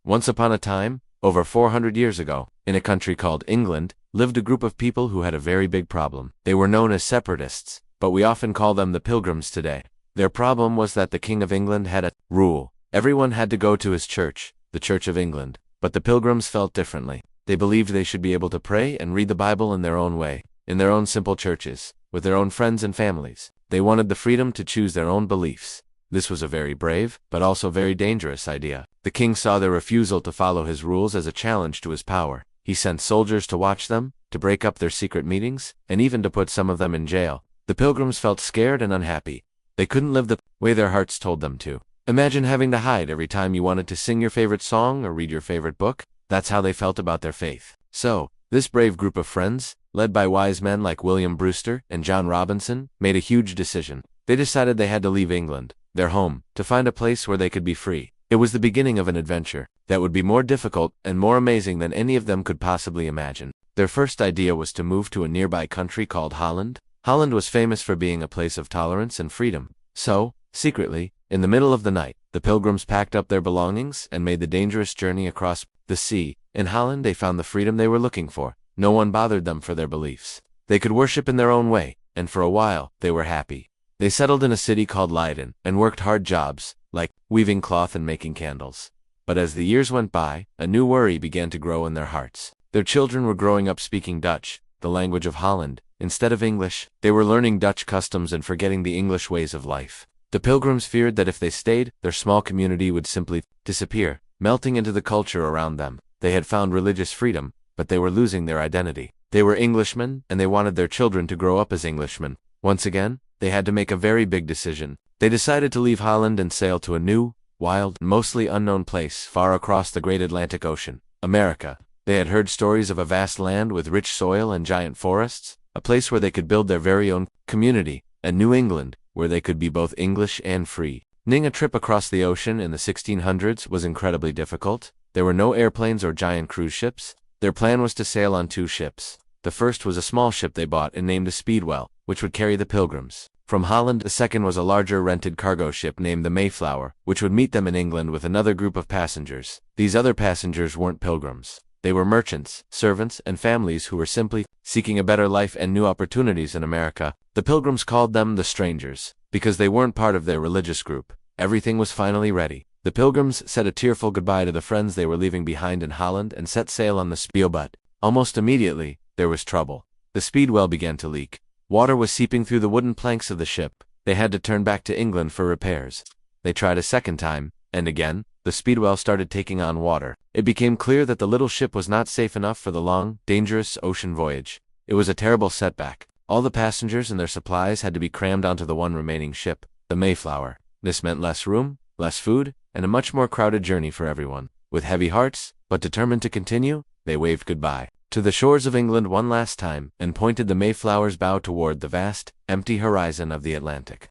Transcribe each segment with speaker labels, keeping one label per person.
Speaker 1: Once upon a time, over 400 years ago, in a country called England, lived a group of people who had a very big problem. They were known as separatists, but we often call them the Pilgrims today. Their problem was that the King of England had a rule. Everyone had to go to his church, the Church of England. But the Pilgrims felt differently. They believed they should be able to pray and read the Bible in their own way, in their own simple churches, with their own friends and families. They wanted the freedom to choose their own beliefs. This was a very brave, but also very dangerous idea. The king saw their refusal to follow his rules as a challenge to his power. He sent soldiers to watch them, to break up their secret meetings, and even to put some of them in jail. The Pilgrims felt scared and unhappy. They couldn't live the way their hearts told them to. Imagine having to hide every time you wanted to sing your favorite song or read your favorite book. That's how they felt about their faith. So, this brave group of friends, led by wise men like William Brewster and John Robinson, made a huge decision. They decided they had to leave England, their home, to find a place where they could be free. It was the beginning of an adventure that would be more difficult and more amazing than any of them could possibly imagine. Their first idea was to move to a nearby country called Holland. Holland was famous for being a place of tolerance and freedom. So, secretly, in the middle of the night, the Pilgrims packed up their belongings and made the dangerous journey across the sea. In Holland, they found the freedom they were looking for. No one bothered them for their beliefs. They could worship in their own way, and for a while, they were happy. They settled in a city called Leiden and worked hard jobs, like weaving cloth and making candles. But as the years went by, a new worry began to grow in their hearts. Their children were growing up speaking Dutch, the language of Holland. Instead of English, they were learning Dutch customs and forgetting the English ways of life. The Pilgrims feared that if they stayed, their small community would simply disappear, melting into the culture around them. They had found religious freedom, but they were losing their identity. They were Englishmen, and they wanted their children to grow up as Englishmen. Once again, they had to make a very big decision. They decided to leave Holland and sail to a new, wild, mostly unknown place far across the great Atlantic Ocean, America. They had heard stories of a vast land with rich soil and giant forests, a place where they could build their very own community, and New England, where they could be both English and free. Planning a trip across the ocean in the 1600s was incredibly difficult. There were no airplanes or giant cruise ships. Their plan was to sail on two ships. The first was a small ship they bought and named a Speedwell, which would carry the Pilgrims from Holland. The second was a larger rented cargo ship named the Mayflower, which would meet them in England with another group of passengers. These other passengers weren't pilgrims. They were merchants, servants, and families who were simply seeking a better life and new opportunities in America. The Pilgrims called them the strangers, because they weren't part of their religious group. Everything was finally ready. The Pilgrims said a tearful goodbye to the friends they were leaving behind in Holland and set sail on the Speedwell. But almost immediately, there was trouble. The Speedwell began to leak. Water was seeping through the wooden planks of the ship. They had to turn back to England for repairs. They tried a second time, and again, the Speedwell started taking on water. It became clear that the little ship was not safe enough for the long, dangerous ocean voyage. It was a terrible setback. All the passengers and their supplies had to be crammed onto the one remaining ship, the Mayflower. This meant less room, less food, and a much more crowded journey for everyone. With heavy hearts, but determined to continue, they waved goodbye to the shores of England one last time and pointed the Mayflower's bow toward the vast, empty horizon of the Atlantic.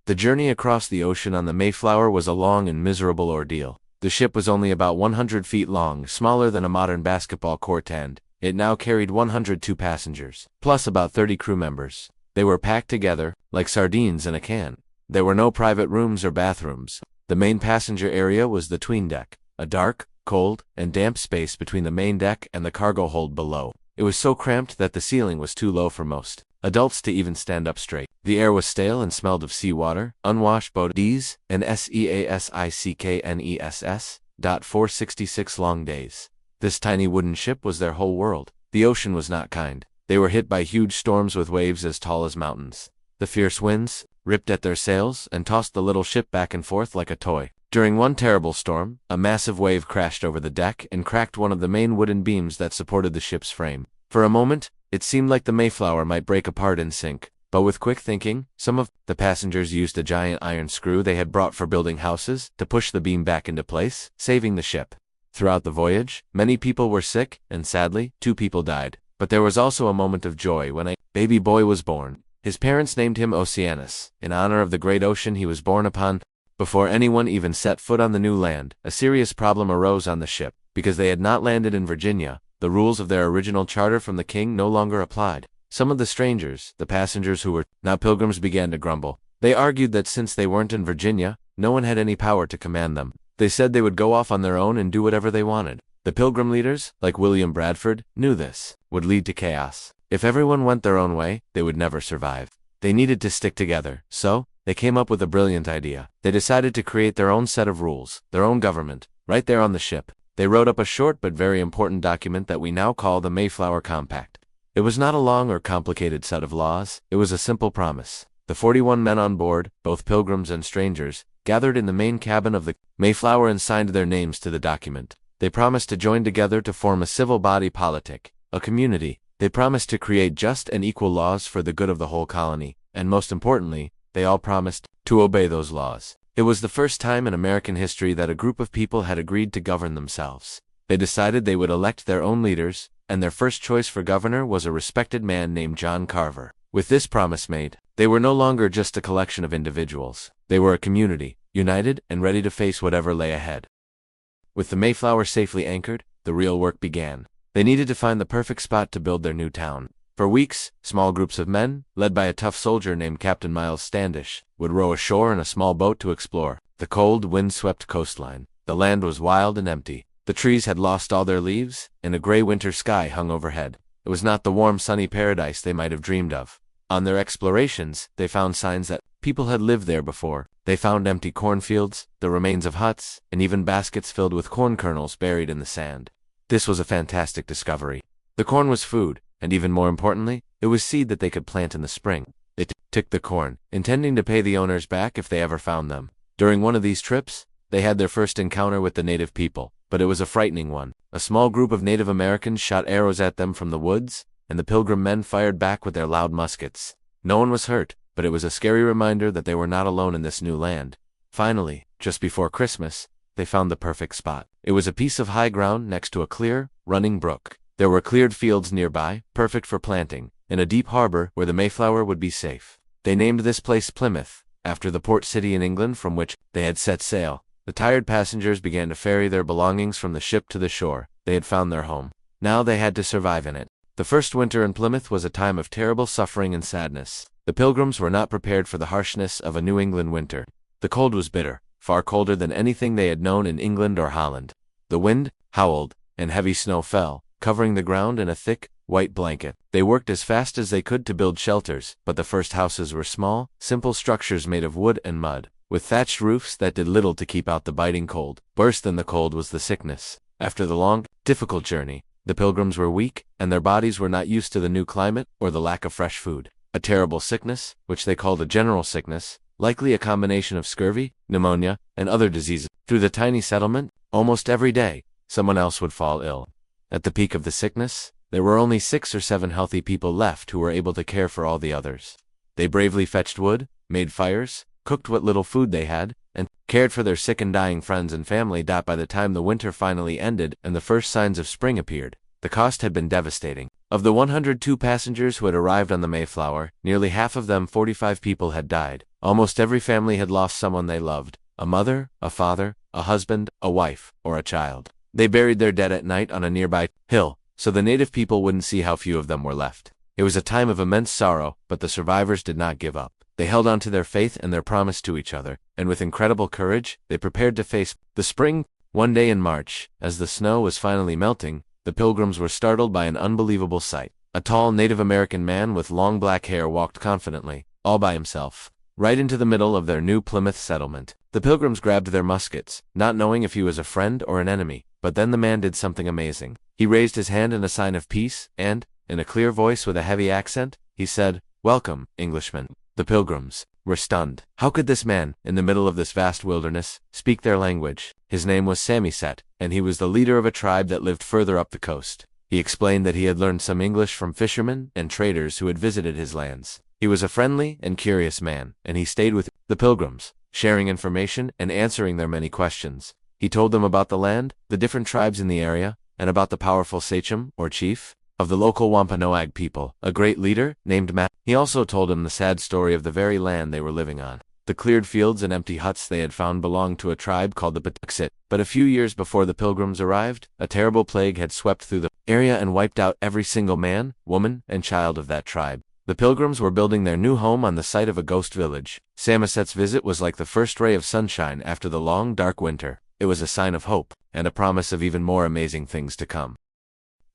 Speaker 1: The journey across the ocean on the Mayflower was a long and miserable ordeal. The ship was only about 100 feet long, smaller than a modern basketball court, and it now carried 102 passengers, plus about 30 crew members. They were packed together, like sardines in a can. There were no private rooms or bathrooms. The main passenger area was the 'tween deck, a dark, cold, and damp space between the main deck and the cargo hold below. It was so cramped that the ceiling was too low for most adults to even stand up straight. The air was stale and smelled of seawater, unwashed bodies, and SEASICKNESS. 466 long days. This tiny wooden ship was their whole world. The ocean was not kind. They were hit by huge storms with waves as tall as mountains. The fierce winds ripped at their sails and tossed the little ship back and forth like a toy. During one terrible storm, a massive wave crashed over the deck and cracked one of the main wooden beams that supported the ship's frame. For a moment, it seemed like the Mayflower might break apart and sink. But with quick thinking, some of the passengers used a giant iron screw they had brought for building houses to push the beam back into place, saving the ship. Throughout the voyage, many people were sick, and sadly, 2 people died. But there was also a moment of joy when a baby boy was born. His parents named him Oceanus, in honor of the great ocean he was born upon. Before anyone even set foot on the new land, a serious problem arose on the ship. Because they had not landed in Virginia, the rules of their original charter from the king no longer applied. Some of the strangers, the passengers who were not pilgrims, began to grumble. They argued that since they weren't in Virginia, no one had any power to command them. They said they would go off on their own and do whatever they wanted. The Pilgrim leaders, like William Bradford, knew this would lead to chaos. If everyone went their own way, they would never survive. They needed to stick together, so they came up with a brilliant idea. They decided to create their own set of rules, their own government, right there on the ship. They wrote up a short but very important document that we now call the Mayflower Compact. It was not a long or complicated set of laws, it was a simple promise. The 41 men on board, both pilgrims and strangers, gathered in the main cabin of the Mayflower and signed their names to the document. They promised to join together to form a civil body politic, a community. They promised to create just and equal laws for the good of the whole colony, and most importantly, they all promised to obey those laws. It was the first time in American history that a group of people had agreed to govern themselves. They decided they would elect their own leaders, and their first choice for governor was a respected man named John Carver. With this promise made, they were no longer just a collection of individuals. They were a community, united and ready to face whatever lay ahead. With the Mayflower safely anchored, the real work began. They needed to find the perfect spot to build their new town. For weeks, small groups of men, led by a tough soldier named Captain Miles Standish, would row ashore in a small boat to explore the cold, wind-swept coastline. The land was wild and empty. The trees had lost all their leaves, and a gray winter sky hung overhead. It was not the warm, sunny paradise they might have dreamed of. On their explorations, they found signs that people had lived there before. They found empty cornfields, the remains of huts, and even baskets filled with corn kernels buried in the sand. This was a fantastic discovery. The corn was food, and even more importantly, it was seed that they could plant in the spring. They took the corn, intending to pay the owners back if they ever found them. During one of these trips, they had their first encounter with the native people, but it was a frightening one. A small group of Native Americans shot arrows at them from the woods, and the Pilgrim men fired back with their loud muskets. No one was hurt, but it was a scary reminder that they were not alone in this new land. Finally, just before Christmas, they found the perfect spot. It was a piece of high ground next to a clear, running brook. There were cleared fields nearby, perfect for planting, and a deep harbor where the Mayflower would be safe. They named this place Plymouth, after the port city in England from which they had set sail. The tired passengers began to ferry their belongings from the ship to the shore. They had found their home. Now they had to survive in it. The first winter in Plymouth was a time of terrible suffering and sadness. The Pilgrims were not prepared for the harshness of a New England winter. The cold was bitter, far colder than anything they had known in England or Holland. The wind howled, and heavy snow fell, covering the ground in a thick, white blanket. They worked as fast as they could to build shelters, but the first houses were small, simple structures made of wood and mud, with thatched roofs that did little to keep out the biting cold. Worse than the cold was the sickness. After the long, difficult journey, the Pilgrims were weak, and their bodies were not used to the new climate or the lack of fresh food. A terrible sickness, which they called a general sickness, likely a combination of scurvy, pneumonia, and other diseases. Through the tiny settlement, almost every day, someone else would fall ill. At the peak of the sickness, there were only 6 or 7 healthy people left who were able to care for all the others. They bravely fetched wood, made fires, cooked what little food they had, and cared for their sick and dying friends and family. By the time the winter finally ended and the first signs of spring appeared, the cost had been devastating. Of the 102 passengers who had arrived on the Mayflower, nearly half of them, 45 people, had died. Almost every family had lost someone they loved, a mother, a father, a husband, a wife, or a child. They buried their dead at night on a nearby hill, so the native people wouldn't see how few of them were left. It was a time of immense sorrow, but the survivors did not give up. They held on to their faith and their promise to each other, and with incredible courage, they prepared to face the spring. One day in March, as the snow was finally melting, the Pilgrims were startled by an unbelievable sight. A tall Native American man with long black hair walked confidently, all by himself, right into the middle of their new Plymouth settlement. The Pilgrims grabbed their muskets, not knowing if he was a friend or an enemy, but then the man did something amazing. He raised his hand in a sign of peace, and, in a clear voice with a heavy accent, he said, "Welcome, Englishmen." The Pilgrims were stunned. How could this man, in the middle of this vast wilderness, speak their language? His name was Samoset, and he was the leader of a tribe that lived further up the coast. He explained that he had learned some English from fishermen and traders who had visited his lands. He was a friendly and curious man, and he stayed with the Pilgrims, sharing information and answering their many questions. He told them about the land, the different tribes in the area, and about the powerful sachem, or chief, of the local Wampanoag people, a great leader named Matt. He also told him the sad story of the very land they were living on. The cleared fields and empty huts they had found belonged to a tribe called the Patuxet. But a few years before the Pilgrims arrived, a terrible plague had swept through the area and wiped out every single man, woman, and child of that tribe. The Pilgrims were building their new home on the site of a ghost village. Samoset's visit was like the first ray of sunshine after the long, dark winter. It was a sign of hope, and a promise of even more amazing things to come.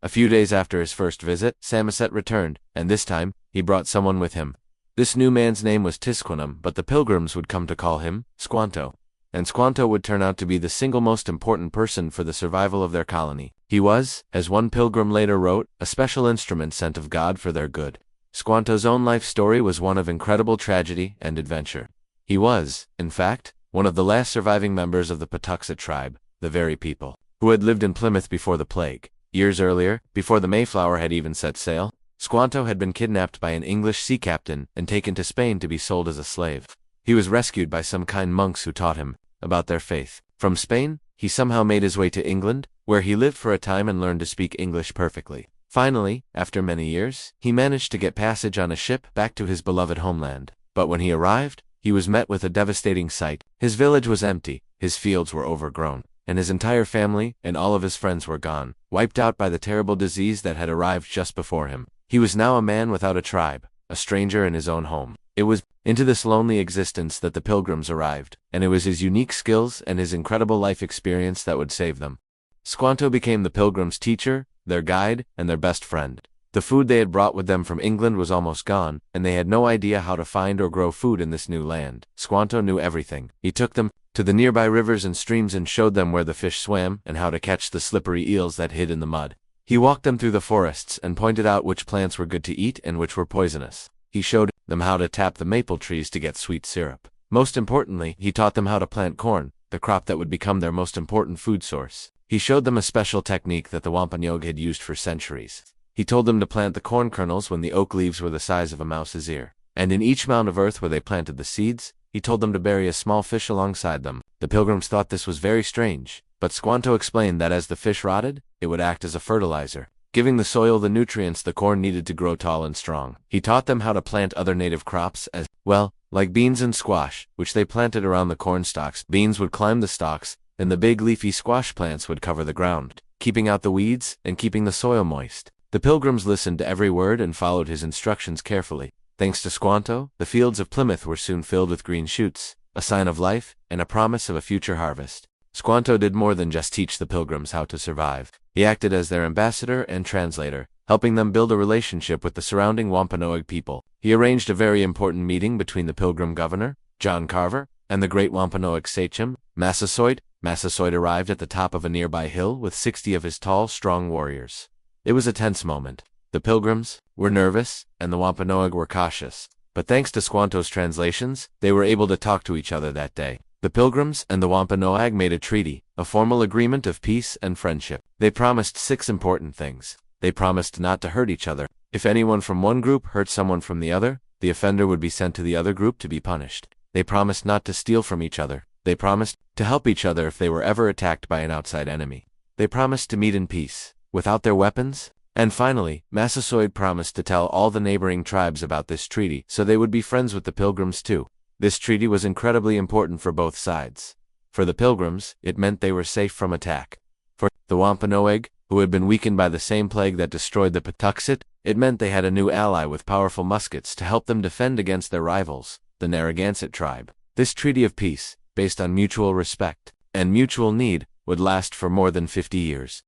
Speaker 1: A few days after his first visit, Samoset returned, and this time, he brought someone with him. This new man's name was Tisquanum, but the Pilgrims would come to call him Squanto. And Squanto would turn out to be the single most important person for the survival of their colony. He was, as one pilgrim later wrote, a special instrument sent of God for their good. Squanto's own life story was one of incredible tragedy and adventure. He was, in fact, one of the last surviving members of the Patuxet tribe, the very people who had lived in Plymouth before the plague. Years earlier, before the Mayflower had even set sail, Squanto had been kidnapped by an English sea captain and taken to Spain to be sold as a slave. He was rescued by some kind monks who taught him about their faith. From Spain, he somehow made his way to England, where he lived for a time and learned to speak English perfectly. Finally, after many years, he managed to get passage on a ship back to his beloved homeland. But when he arrived, he was met with a devastating sight. His village was empty, his fields were overgrown, and his entire family and all of his friends were gone, wiped out by the terrible disease that had arrived just before him. He was now a man without a tribe, a stranger in his own home. It was into this lonely existence that the Pilgrims arrived, and it was his unique skills and his incredible life experience that would save them. Squanto became the Pilgrims' teacher, their guide, and their best friend. The food they had brought with them from England was almost gone, and they had no idea how to find or grow food in this new land. Squanto knew everything. He took them to the nearby rivers and streams and showed them where the fish swam and how to catch the slippery eels that hid in the mud. He walked them through the forests and pointed out which plants were good to eat and which were poisonous. He showed them how to tap the maple trees to get sweet syrup. Most importantly, he taught them how to plant corn, the crop that would become their most important food source. He showed them a special technique that the Wampanoag had used for centuries. He told them to plant the corn kernels when the oak leaves were the size of a mouse's ear. And in each mound of earth where they planted the seeds, he told them to bury a small fish alongside them. The Pilgrims thought this was very strange, but Squanto explained that as the fish rotted, it would act as a fertilizer, giving the soil the nutrients the corn needed to grow tall and strong. He taught them how to plant other native crops as well, like beans and squash, which they planted around the corn stalks. Beans would climb the stalks, and the big leafy squash plants would cover the ground, keeping out the weeds and keeping the soil moist. The Pilgrims listened to every word and followed his instructions carefully. Thanks to Squanto, the fields of Plymouth were soon filled with green shoots, a sign of life and a promise of a future harvest. Squanto did more than just teach the Pilgrims how to survive. He acted as their ambassador and translator, helping them build a relationship with the surrounding Wampanoag people. He arranged a very important meeting between the Pilgrim governor, John Carver, and the great Wampanoag sachem, Massasoit. Massasoit arrived at the top of a nearby hill with 60 of his tall, strong warriors. It was a tense moment. The Pilgrims were nervous, and the Wampanoag were cautious. But thanks to Squanto's translations, they were able to talk to each other that day. The Pilgrims and the Wampanoag made a treaty, a formal agreement of peace and friendship. They promised 6 important things. They promised not to hurt each other. If anyone from one group hurt someone from the other, the offender would be sent to the other group to be punished. They promised not to steal from each other. They promised to help each other if they were ever attacked by an outside enemy. They promised to meet in peace, without their weapons. And finally, Massasoit promised to tell all the neighboring tribes about this treaty so they would be friends with the Pilgrims too. This treaty was incredibly important for both sides. For the Pilgrims, it meant they were safe from attack. For the Wampanoag, who had been weakened by the same plague that destroyed the Patuxet, it meant they had a new ally with powerful muskets to help them defend against their rivals, the Narragansett tribe. This treaty of peace, based on mutual respect and mutual need, would last for more than 50 years.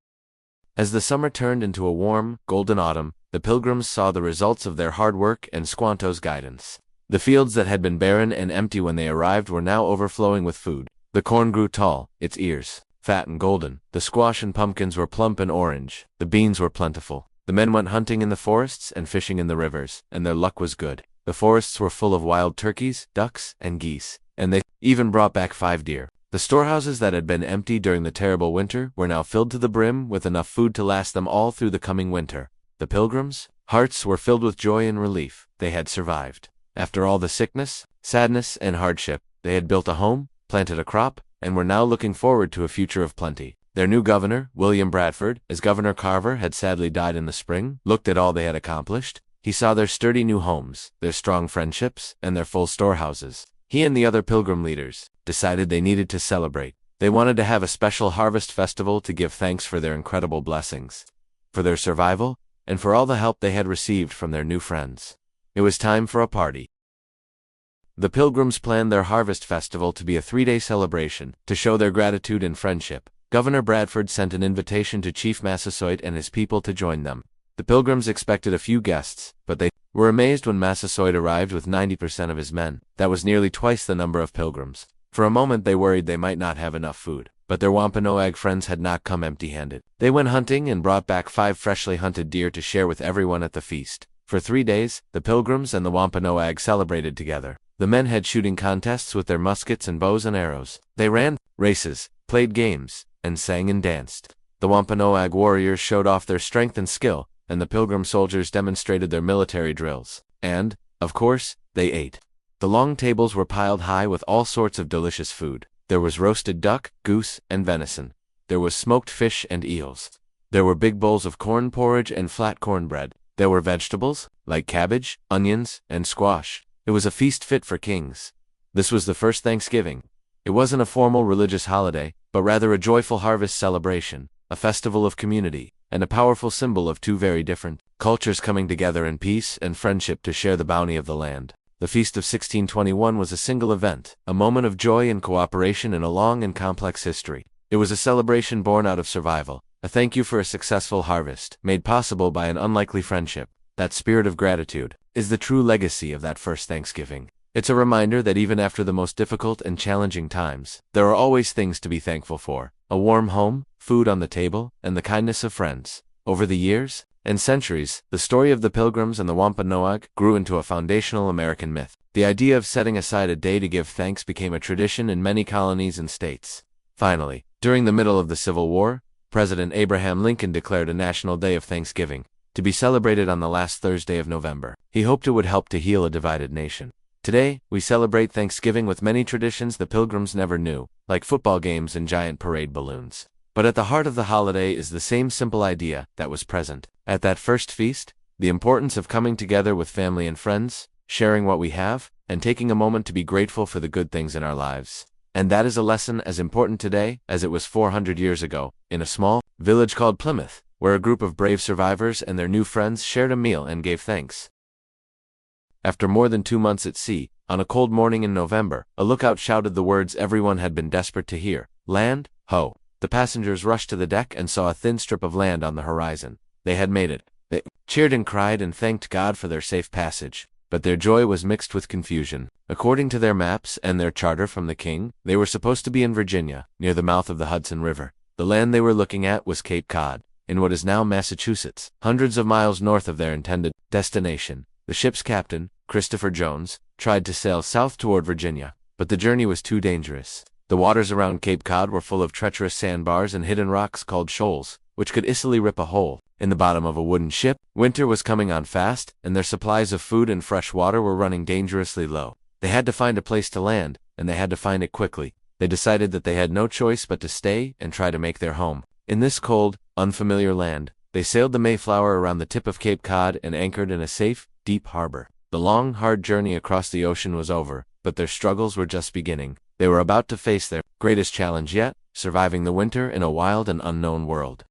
Speaker 1: As the summer turned into a warm, golden autumn, the Pilgrims saw the results of their hard work and Squanto's guidance. The fields that had been barren and empty when they arrived were now overflowing with food. The corn grew tall, its ears fat and golden. The squash and pumpkins were plump and orange. The beans were plentiful. The men went hunting in the forests and fishing in the rivers, and their luck was good. The forests were full of wild turkeys, ducks, and geese, and they even brought back 5 deer. The storehouses that had been empty during the terrible winter were now filled to the brim with enough food to last them all through the coming winter. The Pilgrims' hearts were filled with joy and relief. They had survived. After all the sickness, sadness, and hardship, they had built a home, planted a crop, and were now looking forward to a future of plenty. Their new governor, William Bradford, as Governor Carver had sadly died in the spring, looked at all they had accomplished. He saw their sturdy new homes, their strong friendships, and their full storehouses. He and the other Pilgrim leaders decided they needed to celebrate. They wanted to have a special harvest festival to give thanks for their incredible blessings, for their survival, and for all the help they had received from their new friends. It was time for a party. The Pilgrims planned their harvest festival to be a 3-day celebration. To show their gratitude and friendship, Governor Bradford sent an invitation to Chief Massasoit and his people to join them. The Pilgrims expected a few guests, but they were amazed when Massasoit arrived with 90% of his men. That was nearly twice the number of Pilgrims. For a moment they worried they might not have enough food, but their Wampanoag friends had not come empty-handed. They went hunting and brought back 5 freshly hunted deer to share with everyone at the feast. For 3 days, the Pilgrims and the Wampanoag celebrated together. The men had shooting contests with their muskets and bows and arrows. They ran races, played games, and sang and danced. The Wampanoag warriors showed off their strength and skill, and the Pilgrim soldiers demonstrated their military drills. And, of course, they ate. The long tables were piled high with all sorts of delicious food. There was roasted duck, goose, and venison. There was smoked fish and eels. There were big bowls of corn porridge and flat cornbread. There were vegetables, like cabbage, onions, and squash. It was a feast fit for kings. This was the first Thanksgiving. It wasn't a formal religious holiday, but rather a joyful harvest celebration, a festival of community, and a powerful symbol of 2 very different cultures coming together in peace and friendship to share the bounty of the land. The Feast of 1621 was a single event, a moment of joy and cooperation in a long and complex history. It was a celebration born out of survival, a thank you for a successful harvest, made possible by an unlikely friendship. That spirit of gratitude is the true legacy of that first Thanksgiving. It's a reminder that even after the most difficult and challenging times, there are always things to be thankful for: a warm home, food on the table, and the kindness of friends. Over the years and centuries, the story of the Pilgrims and the Wampanoag grew into a foundational American myth. The idea of setting aside a day to give thanks became a tradition in many colonies and states. Finally, during the middle of the Civil War, President Abraham Lincoln declared a national day of Thanksgiving, to be celebrated on the last Thursday of November. He hoped it would help to heal a divided nation. Today, we celebrate Thanksgiving with many traditions the Pilgrims never knew, like football games and giant parade balloons. But at the heart of the holiday is the same simple idea that was present at that first feast: the importance of coming together with family and friends, sharing what we have, and taking a moment to be grateful for the good things in our lives. And that is a lesson as important today as it was 400 years ago, in a small village called Plymouth, where a group of brave survivors and their new friends shared a meal and gave thanks. After more than 2 months at sea, on a cold morning in November, a lookout shouted the words everyone had been desperate to hear: "Land, ho!" The passengers rushed to the deck and saw a thin strip of land on the horizon. They had made it. They cheered and cried and thanked God for their safe passage. But their joy was mixed with confusion. According to their maps and their charter from the king, they were supposed to be in Virginia, near the mouth of the Hudson River. The land they were looking at was Cape Cod, in what is now Massachusetts, hundreds of miles north of their intended destination. The ship's captain, Christopher Jones, tried to sail south toward Virginia, but the journey was too dangerous. The waters around Cape Cod were full of treacherous sandbars and hidden rocks called shoals, which could easily rip a hole in the bottom of a wooden ship. Winter was coming on fast, and their supplies of food and fresh water were running dangerously low. They had to find a place to land, and they had to find it quickly. They decided that they had no choice but to stay and try to make their home in this cold, unfamiliar land. They sailed the Mayflower around the tip of Cape Cod and anchored in a safe, deep harbor. The long, hard journey across the ocean was over, but their struggles were just beginning. They were about to face their greatest challenge yet: surviving the winter in a wild and unknown world.